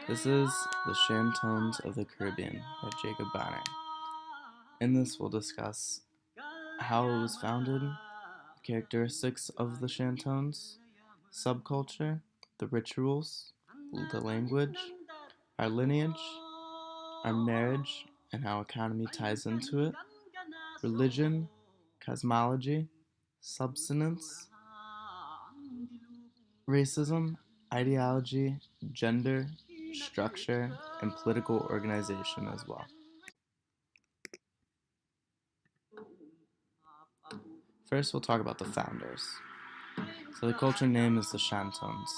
This is The Shantones of the Caribbean by Jacob Bonner. In this, we'll discuss how it was founded, the characteristics of the Shantones, subculture, the rituals, the language, our lineage, our marriage, and how economy ties into it, religion, cosmology, subsistence, racism, ideology, gender, structure, and political organization as well. First, we'll talk about the founders. So the culture name is the Shantones.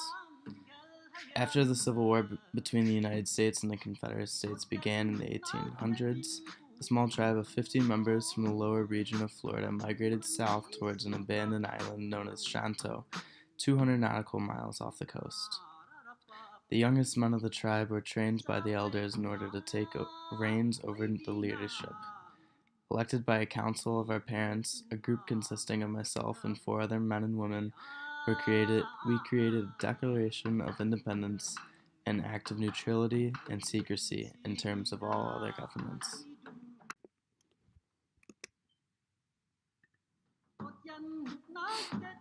After the Civil War between the United States and the Confederate States began in the 1800s, a small tribe of 50 members from the lower region of Florida migrated south towards an abandoned island known as Shanto, 200 nautical miles off the coast. The youngest men of the tribe were trained by the elders in order to take reins over the leadership. Elected by a council of our parents, a group consisting of myself and 4 other men and women, we created a Declaration of Independence, an act of neutrality and secrecy in terms of all other governments.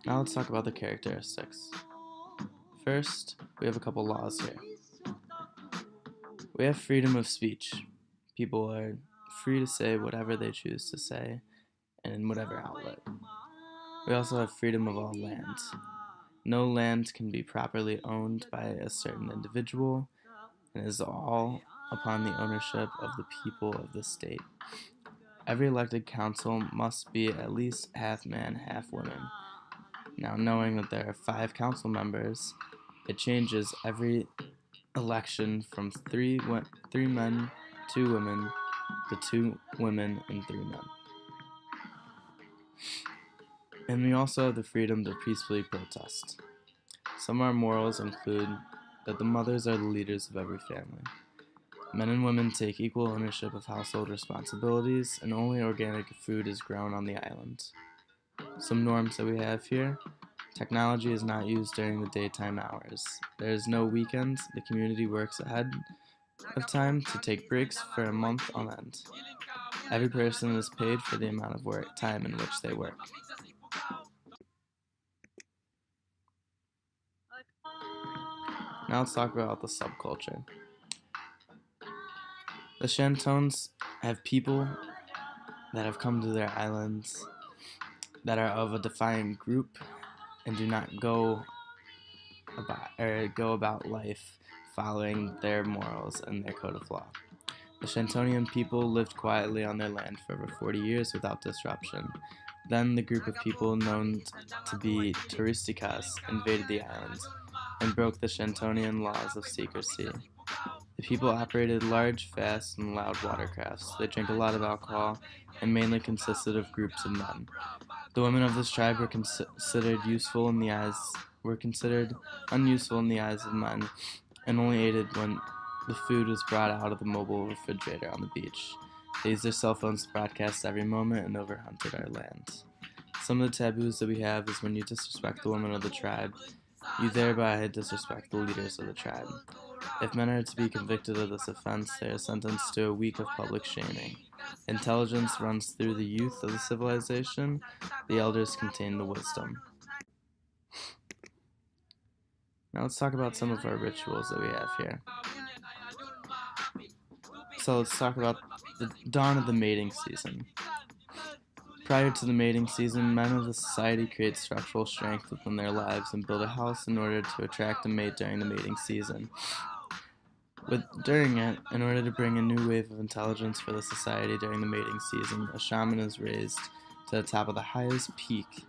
Now let's talk about the characteristics. First, we have a couple laws here. We have freedom of speech. People are free to say whatever they choose to say and in whatever outlet. We also have freedom of all land. No land can be properly owned by a certain individual, and is all upon the ownership of the people of the state. Every elected council must be at least half man, half woman. Now, knowing that there are 5 council members, it changes every election from 3 men, 2 women, to 2 women and 3 men. And we also have the freedom to peacefully protest. Some of our morals include that the mothers are the leaders of every family. Men and women take equal ownership of household responsibilities, and only organic food is grown on the island. Some norms that we have here: technology is not used during the daytime hours. There is no weekends. The community works ahead of time to take breaks for a month on end. Every person is paid for the amount of time in which they work. Now let's talk about the subculture. The Shantones have people that have come to their islands that are of a defined group and do not go about life following their morals and their code of law. The Shantonian people lived quietly on their land for over 40 years without disruption. Then the group of people known to be Touristicas invaded the islands and broke the Shantonian laws of secrecy. The people operated large, fast, and loud watercrafts. They drank a lot of alcohol and mainly consisted of groups of men. The women of this tribe were considered unuseful in the eyes of men, and only aided when the food was brought out of the mobile refrigerator on the beach. They used their cell phones to broadcast every moment and overhunted our land. Some of the taboos that we have is when you disrespect the women of the tribe, you thereby disrespect the leaders of the tribe. If men are to be convicted of this offense, they are sentenced to a week of public shaming. Intelligence runs through the youth of the civilization. The elders contain the wisdom. Now let's talk about some of our rituals that we have here. So let's talk about the dawn of the mating season. Prior to the mating season, men of the society create structural strength within their lives and build a house in order to attract a mate during the mating season. During it, in order to bring a new wave of intelligence for the society during the mating season, a shaman is raised to the top of the highest peak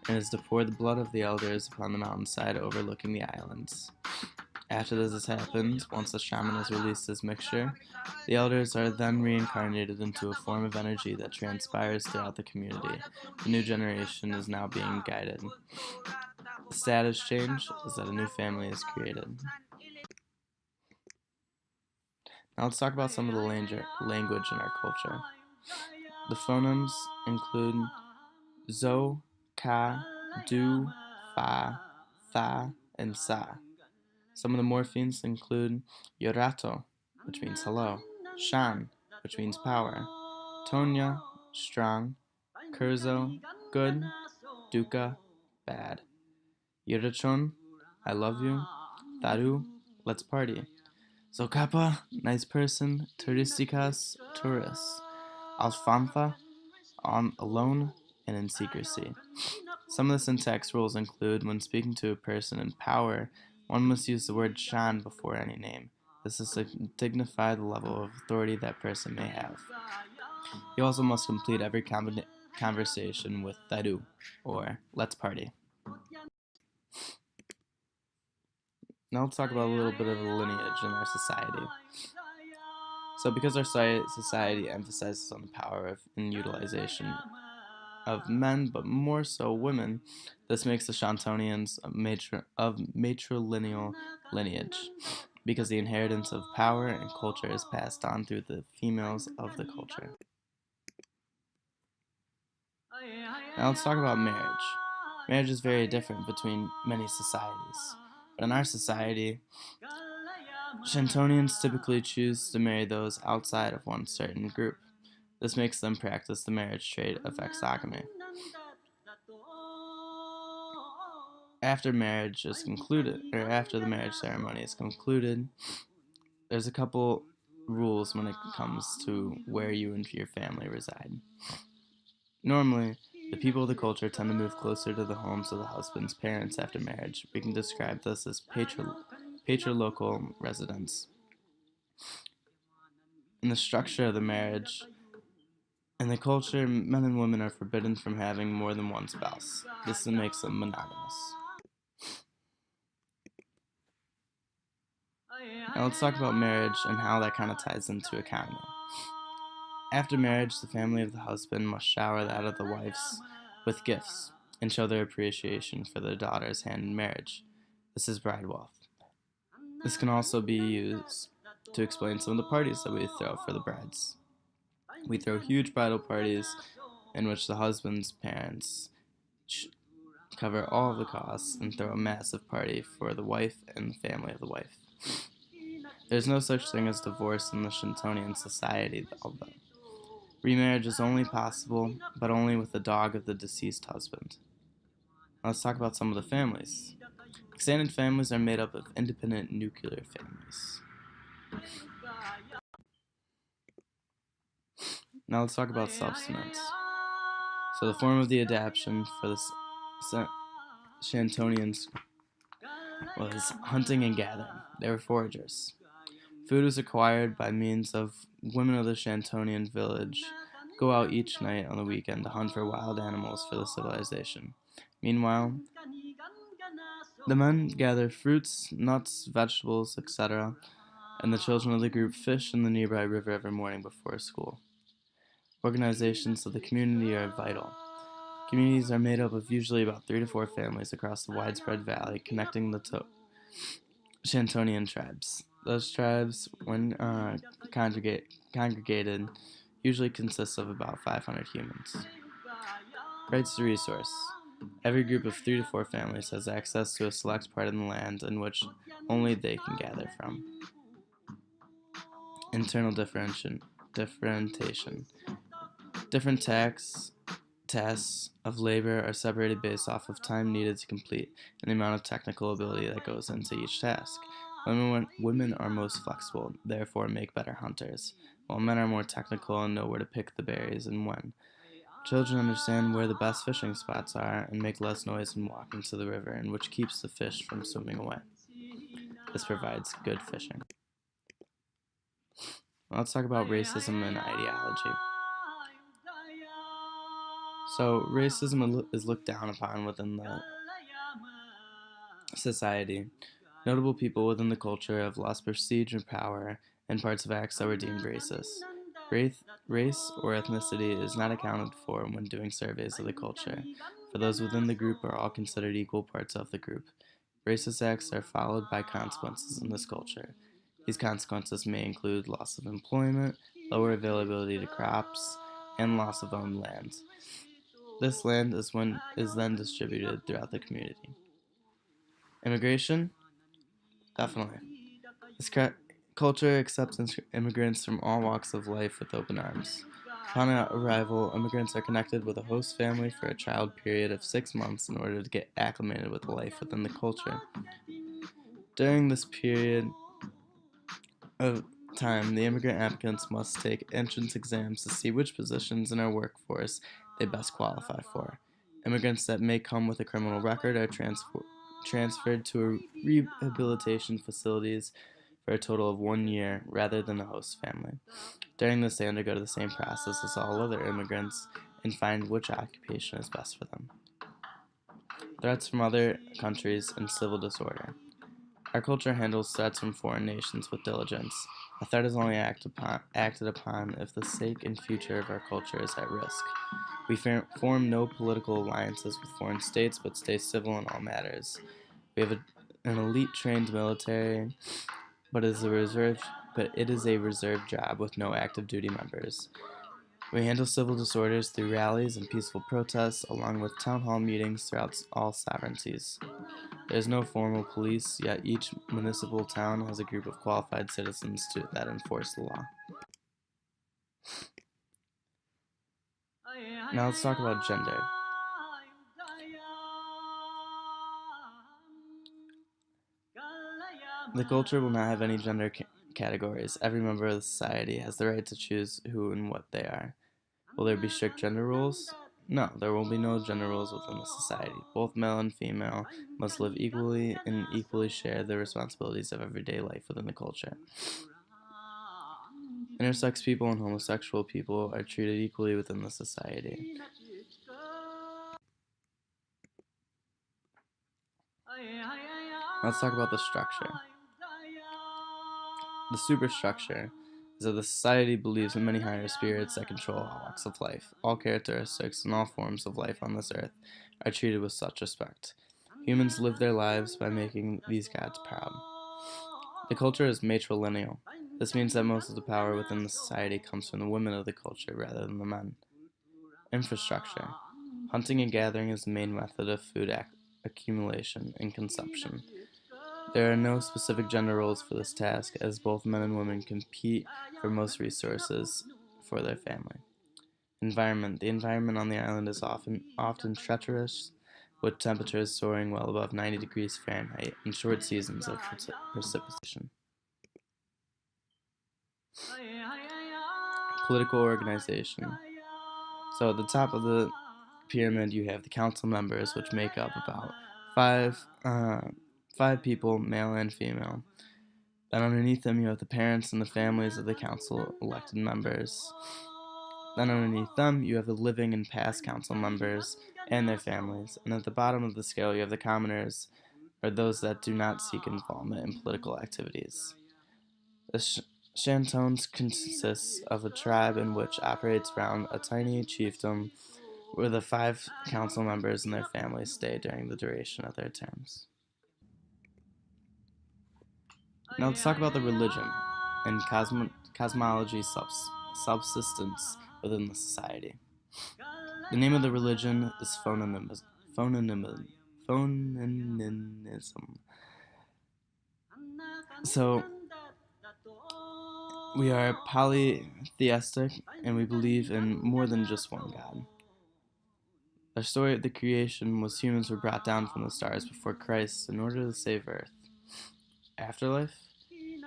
and is to pour the blood of the elders upon the mountainside overlooking the islands. After this has happened, once the shaman has released his mixture, the elders are then reincarnated into a form of energy that transpires throughout the community. The new generation is now being guided. The status change is that a new family is created. Now let's talk about some of the language in our culture. The phonemes include zo, ka, do, fa, tha, and sa. Some of the morphemes include yorato, which means hello, shan, which means power, tonya, strong, kurzo, good, duka, bad, yorachon, I love you, taru, let's party, zokapa, nice person, turisticas, tourists, alfantha, on alone and in secrecy. Some of the syntax rules include when speaking to a person in power, one must use the word shan before any name. This is to dignify the level of authority that person may have. You also must complete every conversation with taru, or let's party. Now let's talk about a little bit of the lineage in our society. So because our society emphasizes on the power of and utilization of men, but more so women, this makes the Shantonians of matrilineal lineage, because the inheritance of power and culture is passed on through the females of the culture. Now let's talk about marriage. Marriage is very different between many societies, but in our society, Shantonians typically choose to marry those outside of one certain group. This makes them practice the marriage trade of exogamy. After marriage is concluded, or after the marriage ceremony is concluded, there's a couple rules when it comes to where you and your family reside. Normally, the people of the culture tend to move closer to the homes of the husband's parents after marriage. We can describe this as patrilocal residence. In the structure of the marriage, in the culture, men and women are forbidden from having more than one spouse. This makes them monogamous. Now let's talk about marriage and how that kind of ties into economy. After marriage, the family of the husband must shower that of the wife's with gifts and show their appreciation for their daughter's hand in marriage. This is bride wealth. This can also be used to explain some of the parties that we throw for the brides. We throw huge bridal parties in which the husband's parents cover all of the costs and throw a massive party for the wife and the family of the wife. There's no such thing as divorce in the Shantonian society, although remarriage is only possible, but only with the dog of the deceased husband. Now let's talk about some of the families. Extended families are made up of independent nuclear families. Now let's talk about subsistence. So the form of the adaptation for the Shantonians was hunting and gathering. They were foragers. Food was acquired by means of women of the Shantonian village go out each night on the weekend to hunt for wild animals for the civilization. Meanwhile, the men gather fruits, nuts, vegetables, etc., and the children of the group fish in the nearby river every morning before school. Organizations of the community are vital. Communities are made up of usually about 3 to 4 families across the widespread valley connecting the Shantonian tribes. Those tribes, when congregated, usually consist of about 500 humans. Rights to resource. Every group of 3 to 4 families has access to a select part of the land in which only they can gather from. Internal differentiation. Different tasks of labor are separated based off of time needed to complete and the amount of technical ability that goes into each task. Women are most flexible, therefore make better hunters, while men are more technical and know where to pick the berries and when. Children understand where the best fishing spots are and make less noise when walking to the river, and which keeps the fish from swimming away. This provides good fishing. Let's talk about racism and ideology. So, racism is looked down upon within the society. Notable people within the culture have lost prestige and power, and parts of acts that were deemed racist. Race or ethnicity is not accounted for when doing surveys of the culture, for those within the group are all considered equal parts of the group. Racist acts are followed by consequences in this culture. These consequences may include loss of employment, lower availability to crops, and loss of owned land. This land is then distributed throughout the community. Immigration. Definitely. Culture accepts immigrants from all walks of life with open arms. Upon arrival, immigrants are connected with a host family for a trial period of 6 months in order to get acclimated with life within the culture. During this period of time, the immigrant applicants must take entrance exams to see which positions in our workforce they best qualify for. Immigrants that may come with a criminal record are transferred to rehabilitation facilities for a total of 1 year rather than the host family. During this, they undergo the same process as all other immigrants and find which occupation is best for them. Threats from other countries and civil disorder. Our culture handles threats from foreign nations with diligence. A threat is only acted upon if the sake and future of our culture is at risk. We form no political alliances with foreign states, but stay civil in all matters. We have an elite trained military, but it is a reserve job with no active duty members. We handle civil disorders through rallies and peaceful protests, along with town hall meetings throughout all sovereignties. There is no formal police, yet each municipal town has a group of qualified citizens that enforce the law. Now let's talk about gender. The culture will not have any gender categories. Every member of the society has the right to choose who and what they are. Will there be strict gender rules? No, there will be no gender rules within the society. Both male and female must live equally and equally share the responsibilities of everyday life within the culture. Intersex people and homosexual people are treated equally within the society. Let's talk about the structure. The superstructure is that the society believes in many higher spirits that control all walks of life. All characteristics and all forms of life on this earth are treated with such respect. Humans live their lives by making these gods proud. The culture is matrilineal. This means that most of the power within the society comes from the women of the culture rather than the men. Infrastructure. Hunting and gathering is the main method of food accumulation and consumption. There are no specific gender roles for this task, as both men and women compete for most resources for their family. Environment. The environment on the island is often treacherous, with temperatures soaring well above 90 degrees Fahrenheit and short seasons of precipitation. Political organization. So at the top of the pyramid, you have the council members, which make up about five people, male and female. Then underneath them, you have the parents and the families of the council elected members. Then underneath them, you have the living and past council members and their families. And at the bottom of the scale, you have the commoners, or those that do not seek involvement in political activities. The Shantones consists of a tribe in which operates around a tiny chiefdom where the 5 council members and their families stay during the duration of their terms. Now let's talk about the religion and cosmology subsistence within the society. The name of the religion is phonenism. So, we are polytheistic and we believe in more than just one God. The story of the creation was humans were brought down from the stars before Christ in order to save Earth. Afterlife?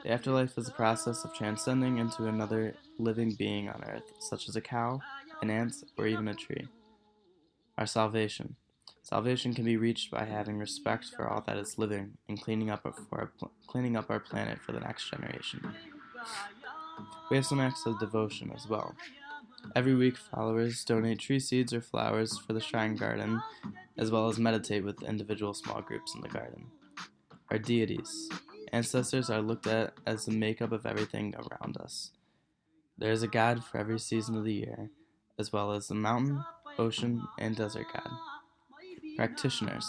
The afterlife is the process of transcending into another living being on Earth, such as a cow, an ant, or even a tree. Our salvation. Salvation can be reached by having respect for all that is living and cleaning up our planet for the next generation. We have some acts of devotion as well. Every week, followers donate tree seeds or flowers for the shrine garden, as well as meditate with individual small groups in the garden. Our deities. Ancestors are looked at as the makeup of everything around us. There is a god for every season of the year, as well as the mountain, ocean, and desert god. Practitioners.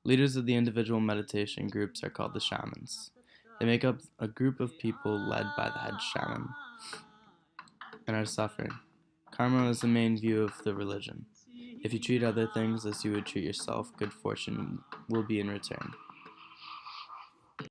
Leaders of the individual meditation groups are called the shamans. They make up a group of people led by the head shaman. And our suffering. Karma is the main view of the religion. If you treat other things as you would treat yourself, good fortune will be in return.